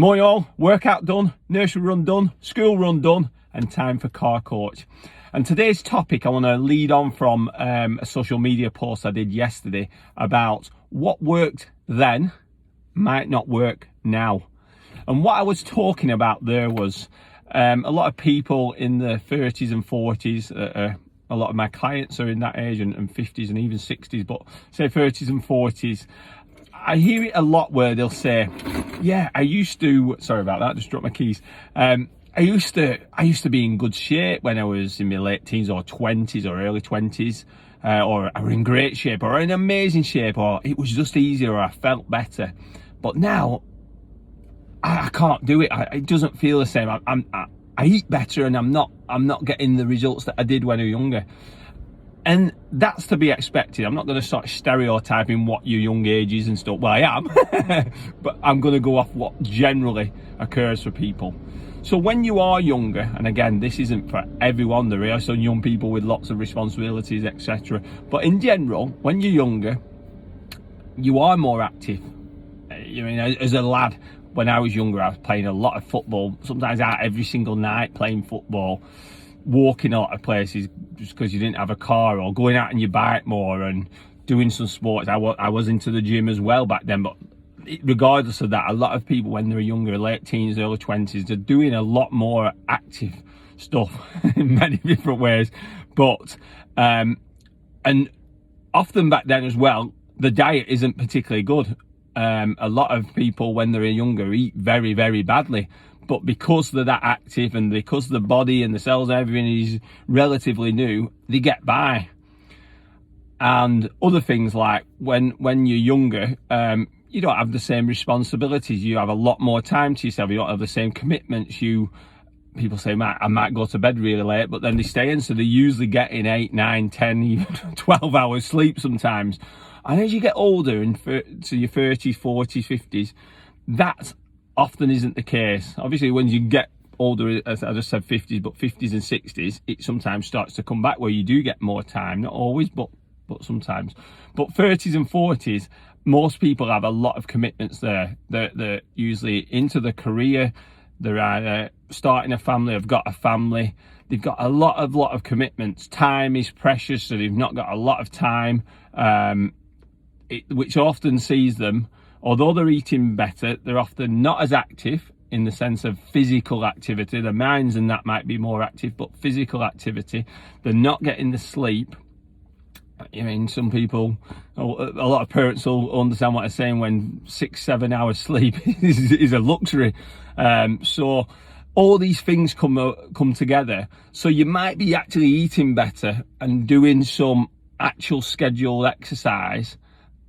Morning all, workout done, nursery run done, school run done, and time for car coach. And today's topic, I want to lead on from a social media post I did yesterday about what worked then might not work now. And what I was talking about there was a lot of people in the 30s and 40s, a lot of my clients are in that age, and 50s and even 60s, but say 30s and 40s. I hear it a lot where they'll say, yeah, I used to, sorry about that, just dropped my keys. I used to be in good shape when I was in my late teens or 20s or early 20s, or I was in great shape or in amazing shape, or it was just easier, or I felt better. But now I can't do it. It doesn't feel the same. I eat better, and I'm not getting the results that I did when I was younger. And that's to be expected. I'm not going to start stereotyping what your young age is and stuff. Well, I am, but I'm going to go off what generally occurs for people. So when you are younger, and again, this isn't for everyone, there are some young people with lots of responsibilities, etc. But in general, when you're younger, you are more active. I mean, as a lad, when I was younger, I was playing a lot of football, sometimes out every single night playing football, walking a lot of places just because you didn't have a car, or going out on your bike more and doing some sports. I was into the gym as well back then, but regardless of that, a lot of people when they're younger, late teens, early 20s, they're doing a lot more active stuff in many different ways. But and often back then as well, the diet isn't particularly good. A lot of people when they're younger eat very, very badly. But because they're that active, and because the body and the cells and everything is relatively new, they get by. And other things like when you're younger, you don't have the same responsibilities. You have a lot more time to yourself. You don't have the same commitments. People say, I might go to bed really late, but then they stay in, so they're usually getting 8, 9, 10, even 12 hours sleep sometimes. And as you get older, to your 30s, 40s, 50s, that often isn't the case. Obviously, when you get older, as I just said, 50s, but 50s and 60s, it sometimes starts to come back where you do get more time. Not always, but sometimes. But 30s and 40s, most people have a lot of commitments there. They're usually into the career. They're either starting a family, have got a family. They've got a lot of commitments. Time is precious, so they've not got a lot of time, which often sees them, although they're eating better, they're often not as active in the sense of physical activity. Their minds and that might be more active, but physical activity, they're not getting the sleep. I mean, some people, a lot of parents will understand what I'm saying when 6-7 hours sleep is a luxury. So all these things come together. So you might be actually eating better and doing some actual scheduled exercise,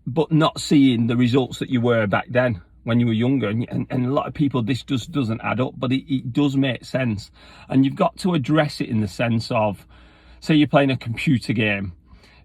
but not seeing the results that you were back then when you were younger. And a lot of people, this just doesn't add up, but it does make sense. And you've got to address it in the sense of, say you're playing a computer game.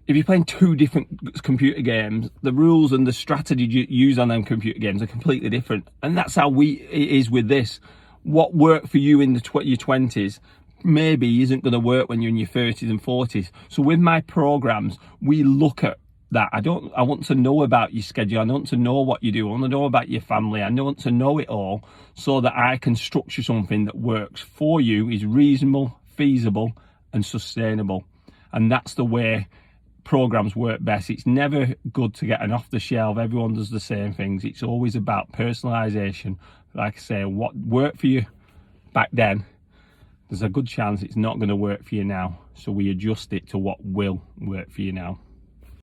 If you're playing two different computer games, the rules and the strategy you use on them computer games are completely different. And that's how it is with this. What worked for you in your 20s maybe isn't going to work when you're in your 30s and 40s. So with my programs, we look at that. I want to know about your schedule. I want to know what you do. I want to know about your family. I want to know it all so that I can structure something that works for you, is reasonable, feasible, and sustainable. And that's the way programs work best. It's never good to get an off the shelf, everyone does the same things. It's always about personalization. Like I say, what worked for you back then, there's a good chance it's not going to work for you now. So we adjust it to what will work for you now.